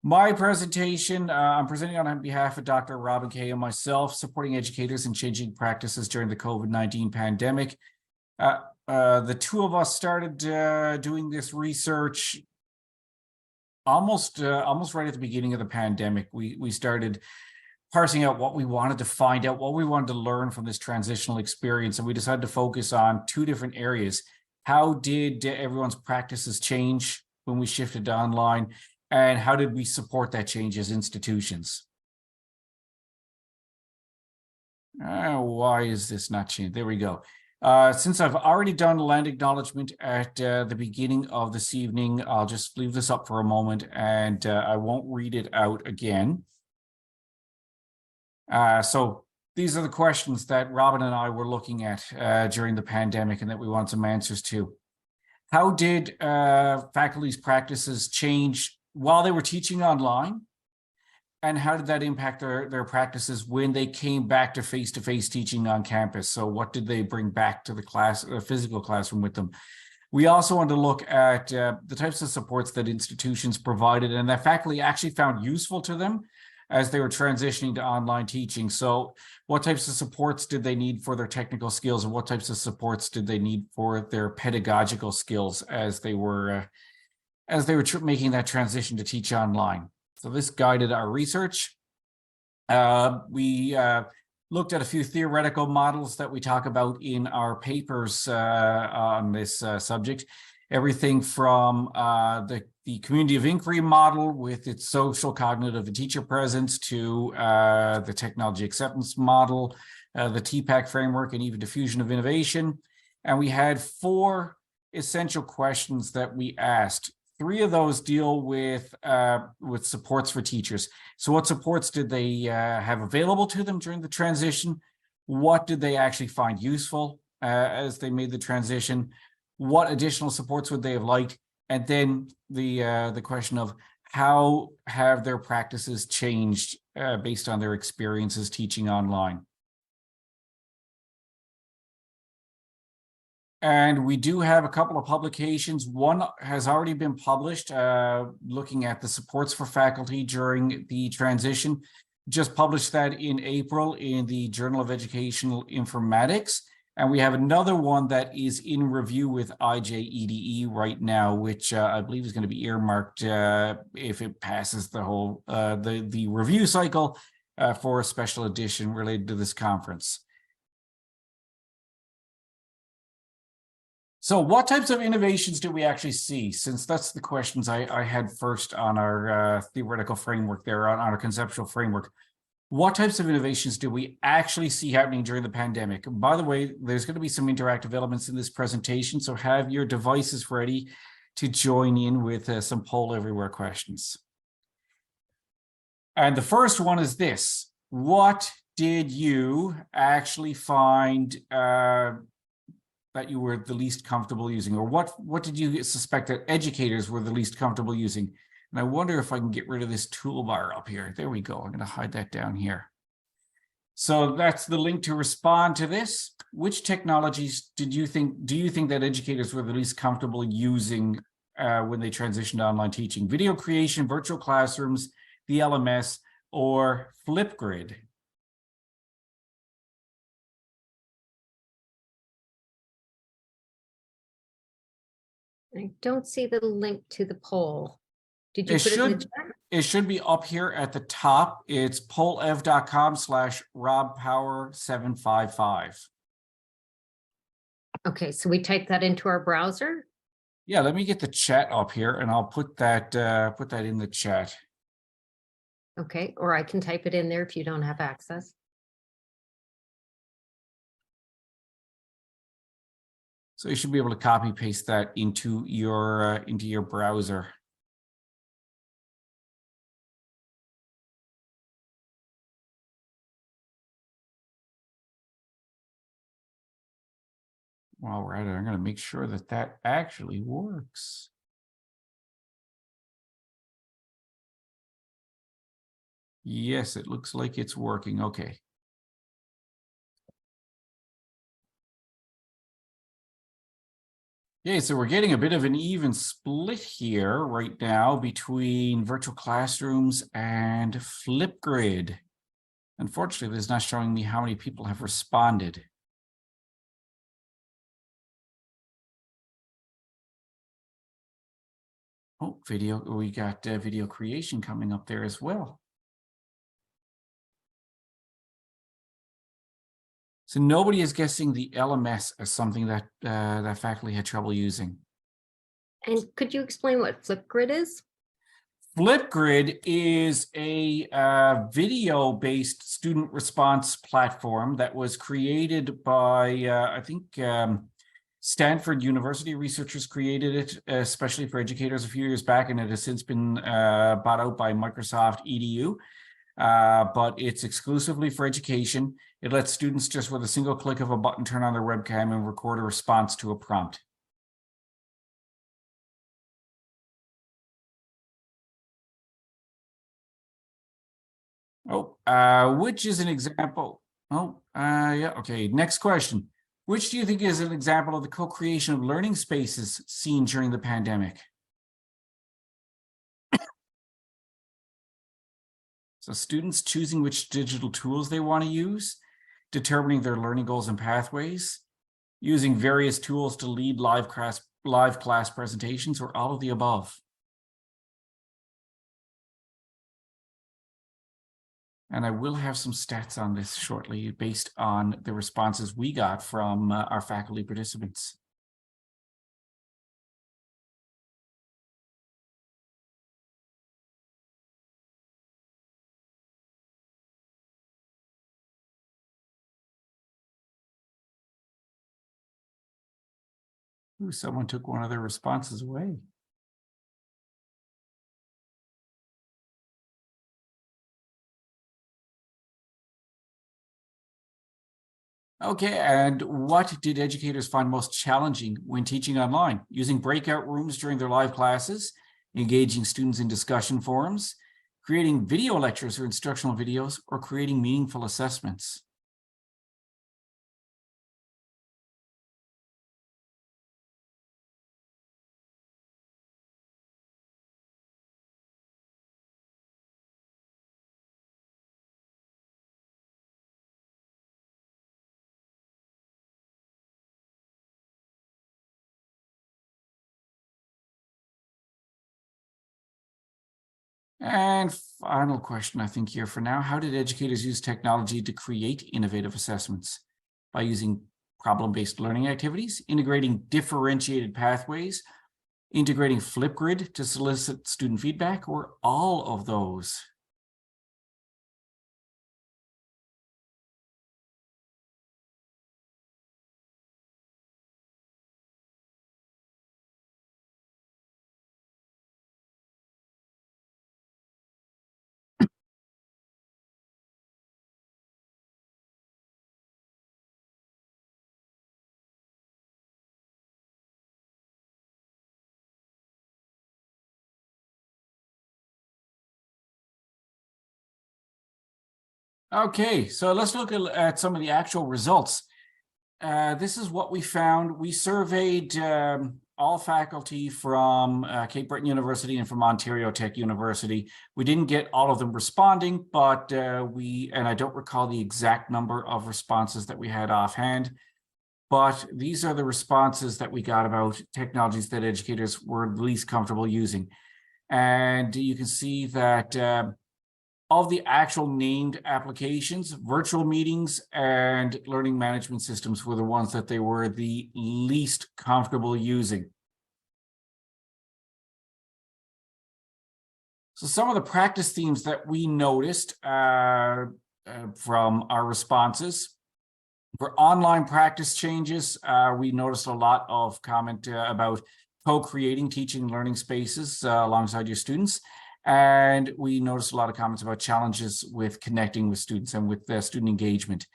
My presentation, I'm presenting on behalf of Dr. Robin Kay and myself, supporting educators in changing practices during the COVID-19 pandemic. The two of us started doing this research almost right at the beginning of the pandemic. We started parsing out what we wanted to find out, what we wanted to learn from this transitional experience, and we decided to focus on two different areas. How did everyone's practices change when we shifted to online? And how did we support that change as institutions? Why is this not changed? There we go. Since I've already done land acknowledgement at the beginning of this evening, I'll just leave this up for a moment and I won't read it out again. So these are the questions that Robin and I were looking at during the pandemic and that we want some answers to. How did faculty's practices change while they were teaching online, and how did that impact their practices when they came back to face-to-face teaching on campus? So what did they bring back to the physical classroom with them? We also wanted to look at the types of supports that institutions provided and that faculty actually found useful to them as they were transitioning to online teaching. So what types of supports did they need for their technical skills, and what types of supports did they need for their pedagogical skills as they were making that transition to teach online? So this guided our research. We looked at a few theoretical models that we talk about in our papers on this subject. Everything from the community of inquiry model with its social, cognitive, and teacher presence to the technology acceptance model, the TPAC framework, and even diffusion of innovation. And we had 4 essential questions that we asked. 3 of those deal with supports for teachers. So what supports did they have available to them during the transition? What did they actually find useful as they made the transition? What additional supports would they have liked? And then the question of how have their practices changed based on their experiences teaching online? And we do have a couple of publications. One has already been published, looking at the supports for faculty during the transition. Just published that in April in the Journal of Educational Informatics. And we have another one that is in review with IJEDE right now, which I believe is going to be earmarked if it passes the whole the review cycle for a special edition related to this conference. So what types of innovations do we actually see? Since that's the questions I had first on our theoretical framework there, on our conceptual framework. What types of innovations do we actually see happening during the pandemic? By the way, there's going to be some interactive elements in this presentation, so have your devices ready to join in with some poll everywhere questions. And the first one is this: what did you actually find that you were the least comfortable using, or what did you suspect that educators were the least comfortable using? And I wonder if I can get rid of this toolbar up here. There we go. I'm going to hide that down here. So that's the link to respond to this. Which technologies do you think that educators were the least comfortable using when they transitioned to online teaching? Video creation, virtual classrooms, the LMS, or Flipgrid? I don't see the link to the poll. Did you put it in the chat? It should be up here at the top. It's pollev.com/robpower755. Okay, so we type that into our browser? Yeah, let me get the chat up here and I'll put that in the chat. Okay, or I can type it in there if you don't have access. So you should be able to copy paste that into your browser. While we're at it, I'm going to make sure that that actually works. Yes, it looks like it's working. Okay. Okay, so we're getting a bit of an even split here right now between virtual classrooms and Flipgrid. Unfortunately, it's not showing me how many people have responded. Oh, video, we got video creation coming up there as well. So nobody is guessing the LMS as something that that faculty had trouble using. And could you explain what Flipgrid is? Flipgrid is a video-based student response platform that was created by, I think, Stanford University researchers created it, especially for educators a few years back, and it has since been bought out by Microsoft EDU. But it's exclusively for education. It lets students just with a single click of a button turn on their webcam and record a response to a prompt. Oh, which is an example? Oh, yeah, okay. Next question. Which do you think is an example of the co-creation of learning spaces seen during the pandemic? So students choosing which digital tools they want to use, determining their learning goals and pathways, using various tools to lead live class presentations, or all of the above. And I will have some stats on this shortly based on the responses we got from our faculty participants. Ooh, someone took one of their responses away. Okay, and what did educators find most challenging when teaching online? Using breakout rooms during their live classes, engaging students in discussion forums, creating video lectures or instructional videos, or creating meaningful assessments? And final question, I think, here for now. How did educators use technology to create innovative assessments? By using problem-based learning activities, integrating differentiated pathways, integrating Flipgrid to solicit student feedback, or all of those? Okay, so let's look at some of the actual results. This is what we found. We surveyed all faculty from Cape Breton University and from Ontario Tech University. We didn't get all of them responding, but and I don't recall the exact number of responses that we had offhand, but these are the responses that we got about technologies that educators were least comfortable using. And you can see that of the actual named applications, virtual meetings and learning management systems were the ones that they were the least comfortable using. So some of the practice themes that we noticed from our responses: for online practice changes, we noticed a lot of comment about co-creating teaching and learning spaces alongside your students. And we noticed a lot of comments about challenges with connecting with students and with student engagement.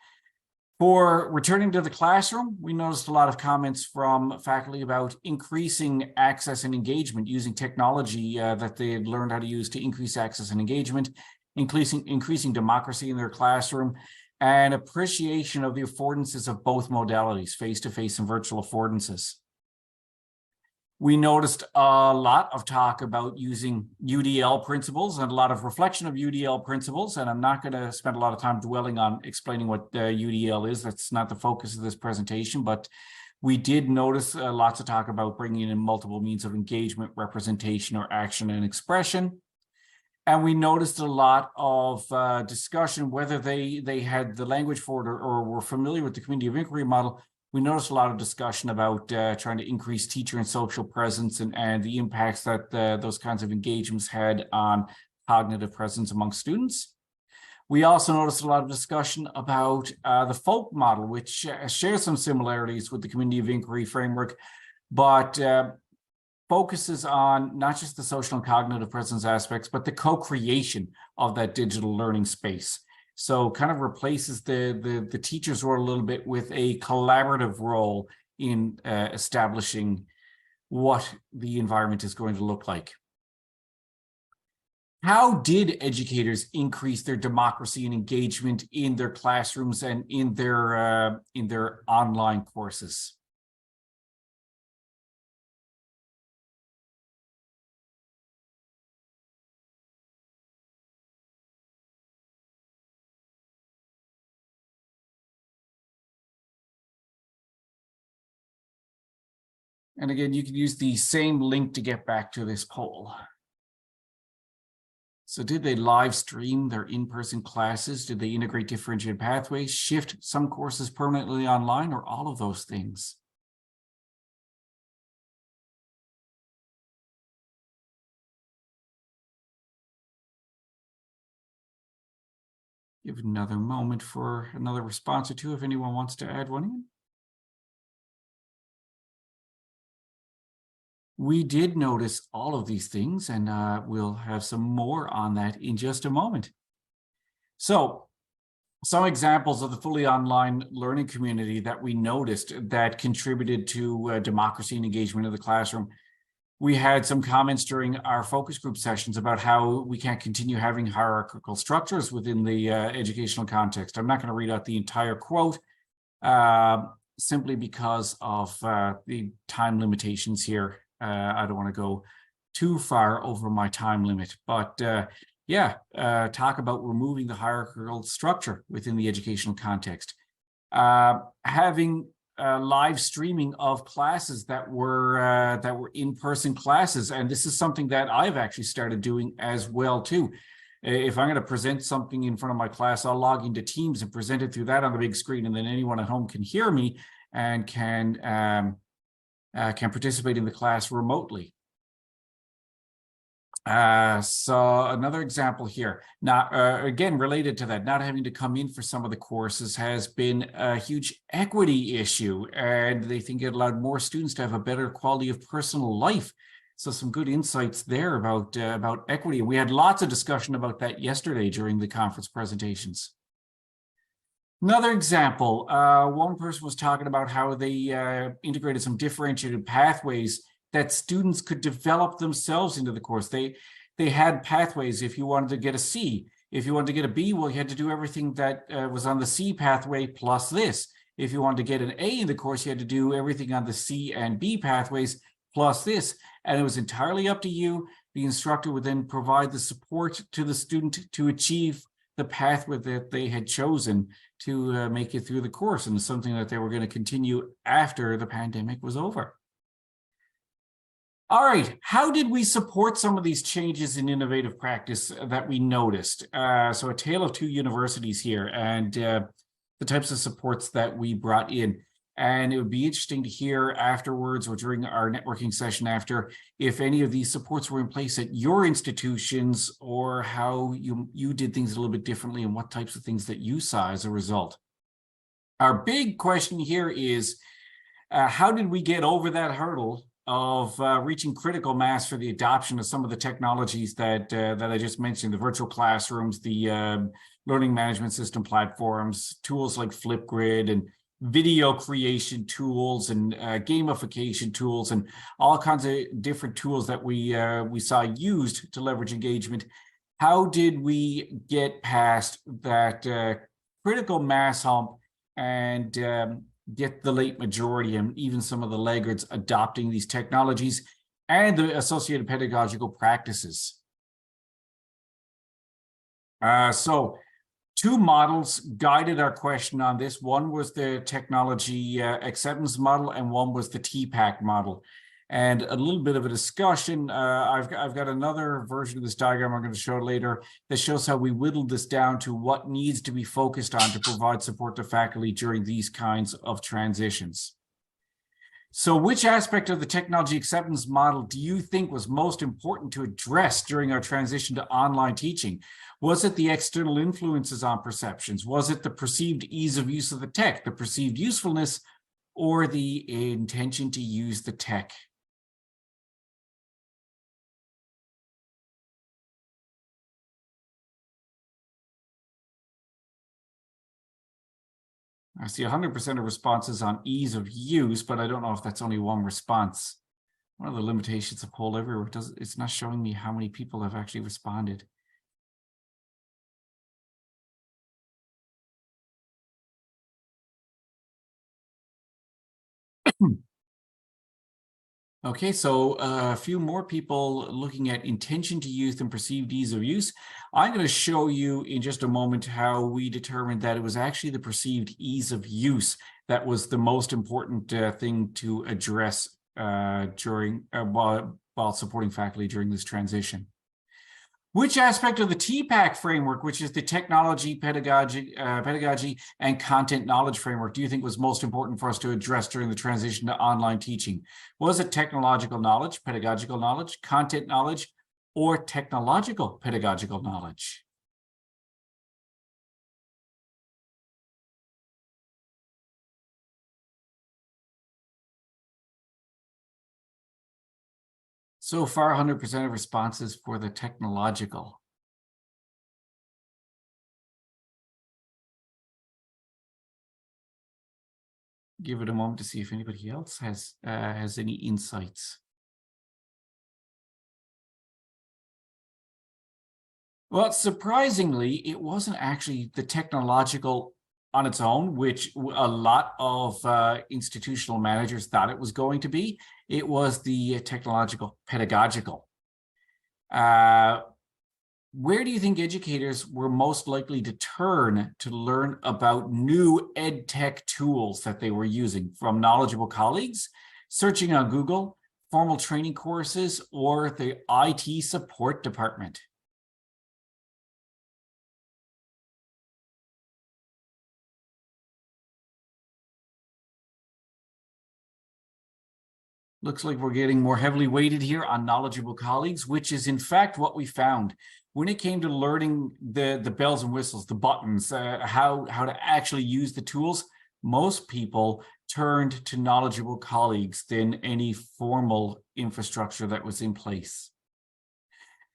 For returning to the classroom, we noticed a lot of comments from faculty about increasing access and engagement, using technology that they had learned how to use to increase access and engagement, increasing democracy in their classroom, and appreciation of the affordances of both modalities, face-to-face and virtual affordances. We noticed a lot of talk about using UDL principles and a lot of reflection of UDL principles. And I'm not going to spend a lot of time dwelling on explaining what UDL is. That's not the focus of this presentation, but we did notice lots of talk about bringing in multiple means of engagement, representation, or action and expression. And we noticed a lot of discussion, whether they had the language for it or were familiar with the community of inquiry model. We noticed a lot of discussion about trying to increase teacher and social presence and the impacts that those kinds of engagements had on cognitive presence among students. We also noticed a lot of discussion about the folk model, which shares some similarities with the community of inquiry framework, but focuses on not just the social and cognitive presence aspects, but the co-creation of that digital learning space. So kind of replaces the teacher's role a little bit with a collaborative role in establishing what the environment is going to look like. How did educators increase their democracy and engagement in their classrooms and in their online courses? And again, you can use the same link to get back to this poll. So did they live stream their in-person classes? Did they integrate differentiated pathways, shift some courses permanently online, or all of those things? Give another moment for another response or two if anyone wants to add one in. We did notice all of these things, and we'll have some more on that in just a moment. So, some examples of the fully online learning community that we noticed that contributed to democracy and engagement in the classroom. We had some comments during our focus group sessions about how we can't continue having hierarchical structures within the educational context. I'm not going to read out the entire quote, simply because of the time limitations here. I don't want to go too far over my time limit, but talk about removing the hierarchical structure within the educational context. Having live streaming of classes that were in-person classes, and this is something that I've actually started doing as well too. If I'm going to present something in front of my class, I'll log into Teams and present it through that on the big screen, and then anyone at home can hear me and can participate in the class remotely. So another example here, now again related to that, not having to come in for some of the courses has been a huge equity issue, and they think it allowed more students to have a better quality of personal life. So some good insights there about equity. We had lots of discussion about that yesterday during the conference presentations. Another example, one person was talking about how they integrated some differentiated pathways that students could develop themselves into the course. They had pathways. If you wanted to get a C, if you wanted to get a B, well, you had to do everything that was on the C pathway plus this. If you wanted to get an A in the course, you had to do everything on the C and B pathways plus this. And it was entirely up to you. The instructor would then provide the support to the student to achieve the pathway that they had chosen to make it through the course, and it's something that they were going to continue after the pandemic was over. All right, how did we support some of these changes in innovative practice that we noticed? So a tale of two universities here, and the types of supports that we brought in. And it would be interesting to hear afterwards or during our networking session after if any of these supports were in place at your institutions, or how you did things a little bit differently and what types of things that you saw as a result. Our big question here is, how did we get over that hurdle of reaching critical mass for the adoption of some of the technologies that I just mentioned, the virtual classrooms, the learning management system platforms, tools like Flipgrid, and video creation tools, and gamification tools, and all kinds of different tools that we saw used to leverage engagement. How did we get past that critical mass hump and get the late majority and even some of the laggards adopting these technologies and the associated pedagogical practices. So two models guided our question on this. One was the technology acceptance model, and one was the TPAC model. And a little bit of a discussion. I've got another version of this diagram I'm going to show later that shows how we whittled this down to what needs to be focused on to provide support to faculty during these kinds of transitions. So which aspect of the technology acceptance model do you think was most important to address during our transition to online teaching? Was it the external influences on perceptions? Was it the perceived ease of use of the tech, the perceived usefulness, or the intention to use the tech? I see 100% of responses on ease of use, but I don't know if that's only one response. One of the limitations of Poll Everywhere, it's not showing me how many people have actually responded. Okay, so a few more people looking at intention to use and perceived ease of use. I'm going to show you in just a moment how we determined that it was actually the perceived ease of use that was the most important thing to address during while supporting faculty during this transition. Which aspect of the TPAC framework, which is the technology, pedagogy, and content knowledge framework, do you think was most important for us to address during the transition to online teaching? Was it technological knowledge, pedagogical knowledge, content knowledge, or technological pedagogical knowledge? So far, 100% of responses for the technological. Give it a moment to see if anybody else has any insights. Well, surprisingly, it wasn't actually the technological on its own, which a lot of institutional managers thought it was going to be. It was the technological pedagogical. Where do you think educators were most likely to turn to learn about new ed tech tools that they were using? From knowledgeable colleagues, searching on Google, formal training courses, or the IT support department? Looks like we're getting more heavily weighted here on knowledgeable colleagues, which is in fact what we found. When it came to learning the bells and whistles, the buttons, how to actually use the tools, most people turned to knowledgeable colleagues than any formal infrastructure that was in place.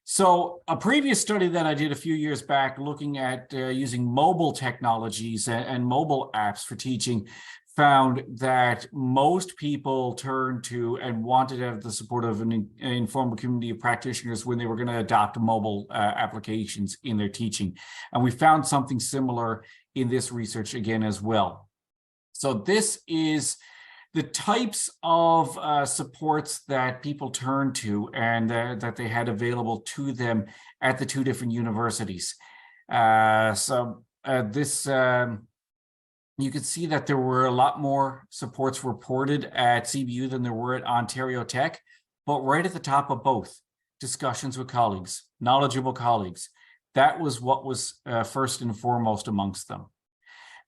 So a previous study that I did a few years back looking at using mobile technologies and mobile apps for teaching found that most people turned to and wanted to have the support of an informal community of practitioners when they were going to adopt mobile applications in their teaching. And we found something similar in this research again as well. So this is the types of supports that people turned to and that they had available to them at the two different universities. You could see that there were a lot more supports reported at CBU than there were at Ontario Tech, but right at the top of both, discussions with colleagues, knowledgeable colleagues. That was what was first and foremost amongst them.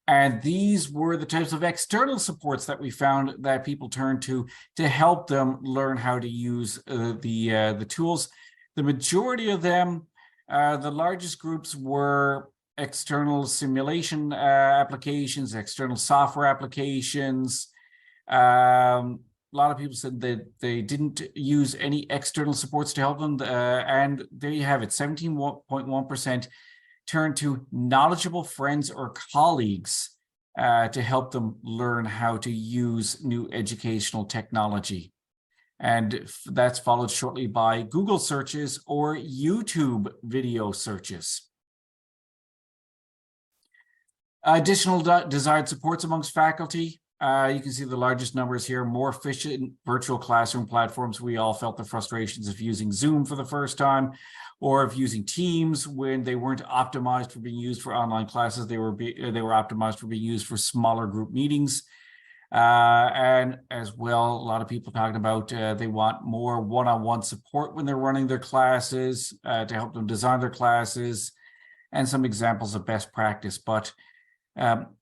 And these were the types of external supports that we found that people turned to help them learn how to use the tools. The majority of them, the largest groups were external simulation applications, external software applications. A lot of people said that they didn't use any external supports to help them. And there you have it, 17.1% turned to knowledgeable friends or colleagues to help them learn how to use new educational technology. And that's followed shortly by Google searches or YouTube video searches. Additional desired supports amongst faculty. You can see the largest numbers here, more efficient virtual classroom platforms. We all felt the frustrations of using Zoom for the first time, or of using Teams when they weren't optimized for being used for online classes. They were optimized for being used for smaller group meetings. And as well, a lot of people talking about they want more one-on-one support when they're running their classes to help them design their classes, and some examples of best practice. But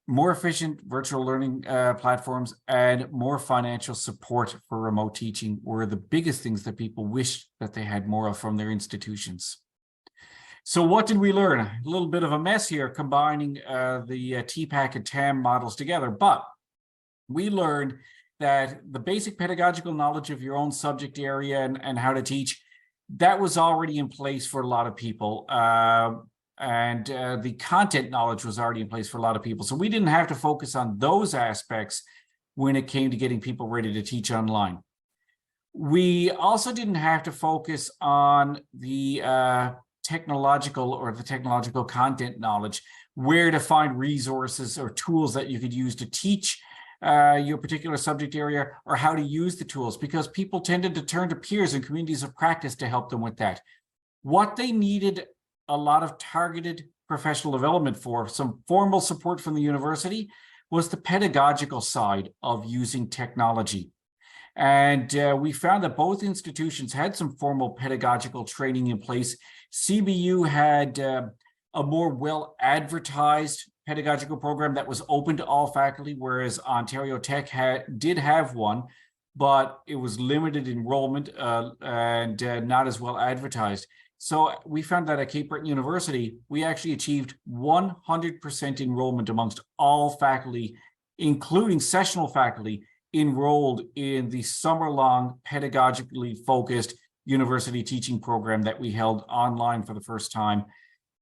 more efficient virtual learning platforms and more financial support for remote teaching were the biggest things that people wished that they had more of from their institutions. So what did we learn? A little bit of a mess here, combining the TPAC and TAM models together, but we learned that the basic pedagogical knowledge of your own subject area and how to teach, that was already in place for a lot of people. And the content knowledge was already in place for a lot of people. So we didn't have to focus on those aspects when it came to getting people ready to teach online. We also didn't have to focus on the technological content knowledge, where to find resources or tools that you could use to teach your particular subject area, or how to use the tools, because people tended to turn to peers and communities of practice to help them with that. What they needed a lot of targeted professional development for, some formal support from the university, was the pedagogical side of using technology. And we found that both institutions had some formal pedagogical training in place. CBU had a more well-advertised pedagogical program that was open to all faculty, whereas Ontario Tech did have one, but it was limited enrollment and not as well advertised. So we found that at Cape Breton University, we actually achieved 100% enrollment amongst all faculty, including sessional faculty, enrolled in the summer-long pedagogically focused university teaching program that we held online for the first time.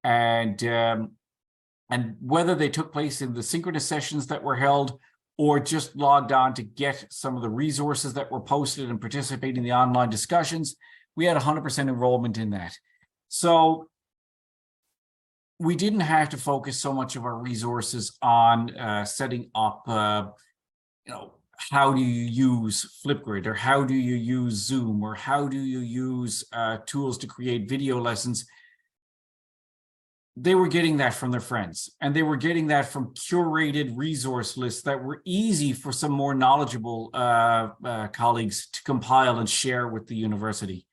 And whether they took place in the synchronous sessions that were held or just logged on to get some of the resources that were posted and participate in the online discussions, we had 100% enrollment in that. So we didn't have to focus so much of our resources on setting up, how do you use Flipgrid, or how do you use Zoom, or how do you use tools to create video lessons. They were getting that from their friends, and they were getting that from curated resource lists that were easy for some more knowledgeable colleagues to compile and share with the university.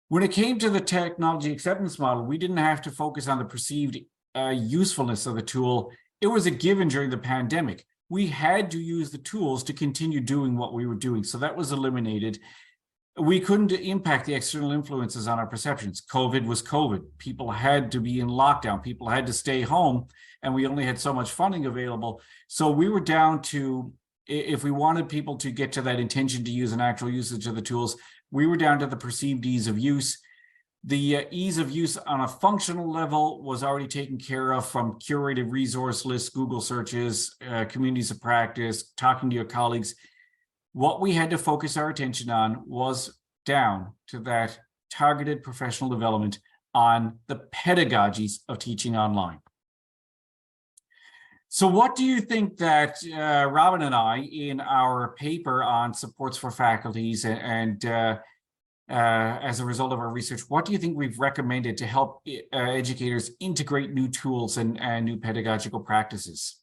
When it came to the technology acceptance model, we didn't have to focus on the perceived usefulness of the tool. It was a given during the pandemic. We had to use the tools to continue doing what we were doing, so that was eliminated. We couldn't impact the external influences on our perceptions. COVID was COVID. People had to be in lockdown. People had to stay home, and we only had so much funding available. So we were down to, if we wanted people to get to that intention to use an actual usage of the tools, we were down to the perceived ease of use. The ease of use on a functional level was already taken care of from curated resource lists, Google searches, communities of practice, talking to your colleagues. What we had to focus our attention on was down to that targeted professional development on the pedagogies of teaching online. So what do you think that Robin and I, in our paper on supports for faculties and as a result of our research, what do you think we've recommended to help educators integrate new tools and new pedagogical practices?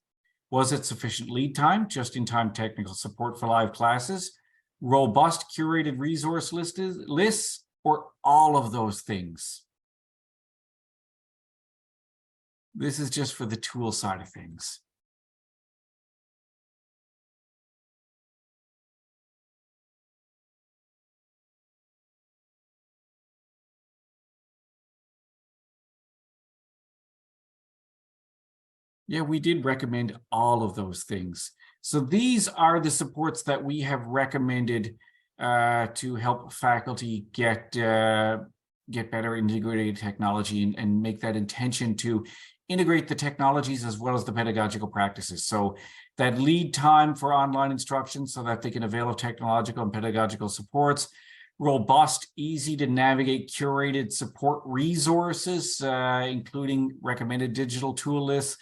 Was it sufficient lead time, just-in-time technical support for live classes, robust curated resource lists, or all of those things? This is just for the tool side of things. Yeah, we did recommend all of those things. So these are the supports that we have recommended to help faculty get better integrated technology and make that intention to integrate the technologies as well as the pedagogical practices. So that lead time for online instruction so that they can avail of technological and pedagogical supports, robust, easy to navigate, curated support resources, including recommended digital tool lists,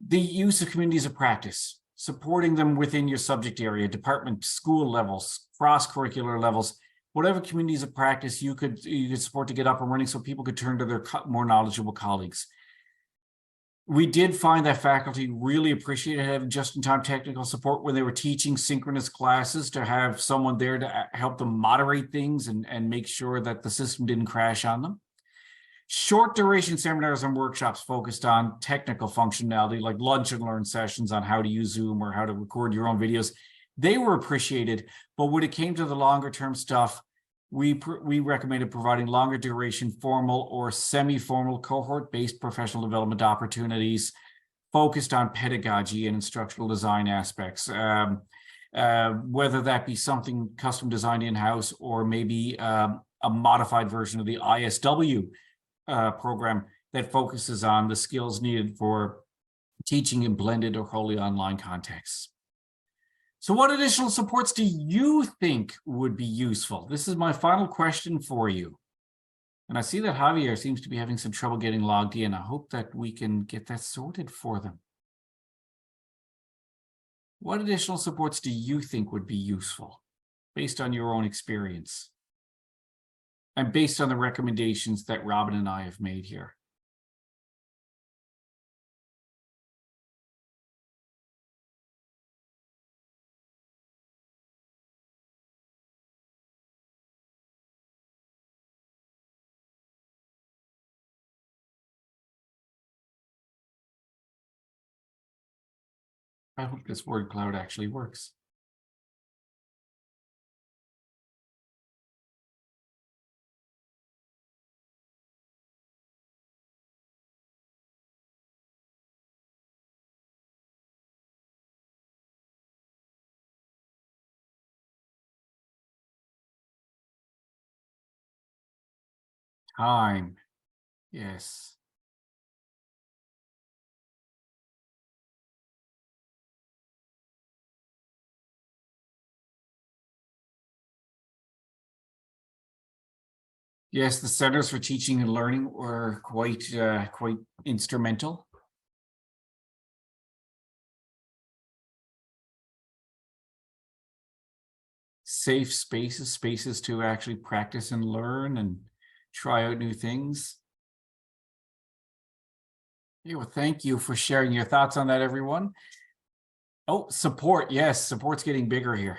the use of communities of practice. supporting them within your subject area, department, school levels, cross-curricular levels, whatever communities of practice you could support to get up and running so people could turn to their more knowledgeable colleagues. We did find that faculty really appreciated having just-in-time technical support when they were teaching synchronous classes, to have someone there to help them moderate things and make sure that the system didn't crash on them. Short duration seminars and workshops focused on technical functionality, like lunch and learn sessions on how to use Zoom or how to record your own videos, they were appreciated. But when it came to the longer term stuff, we recommended providing longer duration formal or semi-formal cohort-based professional development opportunities focused on pedagogy and instructional design aspects, whether that be something custom designed in-house or maybe a modified version of the ISW program that focuses on the skills needed for teaching in blended or wholly online contexts. So what additional supports do you think would be useful? This is my final question for you. And I see that Javier seems to be having some trouble getting logged in. I hope that we can get that sorted for them. What additional supports do you think would be useful based on your own experience and based on the recommendations that Robin and I have made here? I hope this word cloud actually works. Time. Yes. Yes, the Centers for Teaching and Learning were quite instrumental. Safe spaces to actually practice and learn and try out new things. Yeah, well, thank you for sharing your thoughts on that, everyone. Oh, support. Yes, support's getting bigger here.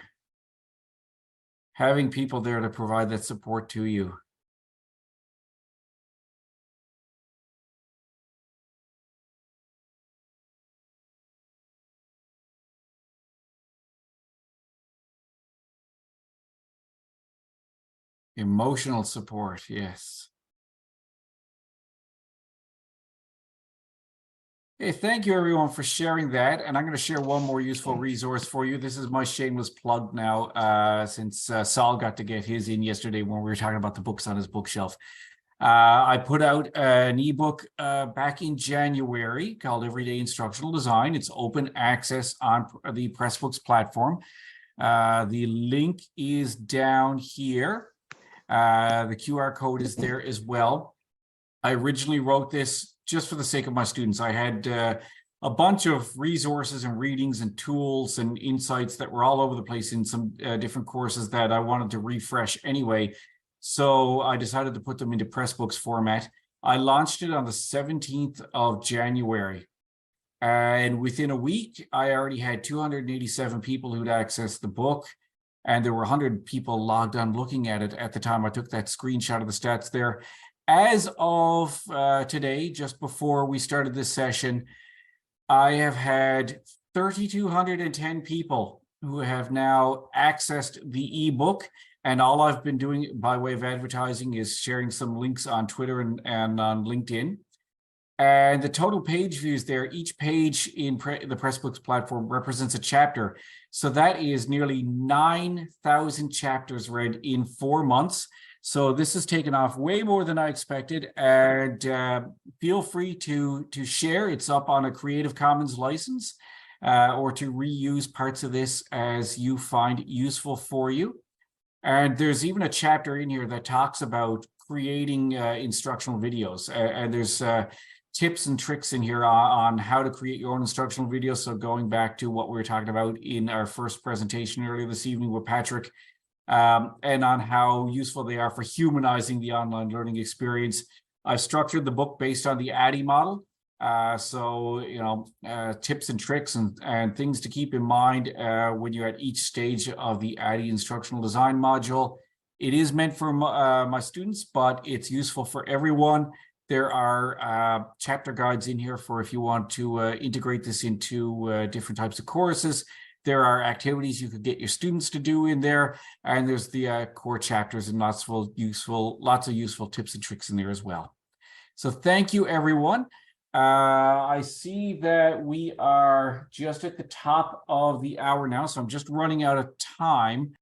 Having people there to provide that support to you. Emotional support, yes. Hey, thank you everyone for sharing that. And I'm going to share one more useful resource for you. This is my shameless plug now, since Saul got to get his in yesterday when we were talking about the books on his bookshelf. I put out an ebook back in January called Everyday Instructional Design. It's open access on the Pressbooks platform. The link is down here. The QR code is there as well. I originally wrote this just for the sake of my students. I had a bunch of resources and readings and tools and insights that were all over the place in some different courses that I wanted to refresh anyway. So I decided to put them into Pressbooks format. I launched it on the 17th of January. And within a week, I already had 287 people who'd accessed the book. And there were 100 people logged on looking at it at the time I took that screenshot of the stats there. As of today, just before we started this session, I have had 3,210 people who have now accessed the ebook. And all I've been doing by way of advertising is sharing some links on Twitter and on LinkedIn. And the total page views there, each page in the Pressbooks platform represents a chapter. So that is nearly 9,000 chapters read in 4 months. So this has taken off way more than I expected. And feel free to share. It's up on a Creative Commons license or to reuse parts of this as you find useful for you. And there's even a chapter in here that talks about creating instructional videos. And there's tips and tricks in here on how to create your own instructional videos. So going back to what we were talking about in our first presentation earlier this evening with Patrick, and on how useful they are for humanizing the online learning experience. I've structured the book based on the ADDIE model. So, tips and tricks and things to keep in mind when you're at each stage of the ADDIE instructional design module. It is meant for my students, but it's useful for everyone. There are chapter guides in here for if you want to integrate this into different types of courses. There are activities you could get your students to do in there, and there's the core chapters and lots of useful tips and tricks in there as well. So thank you, everyone. I see that we are just at the top of the hour now, so I'm just running out of time.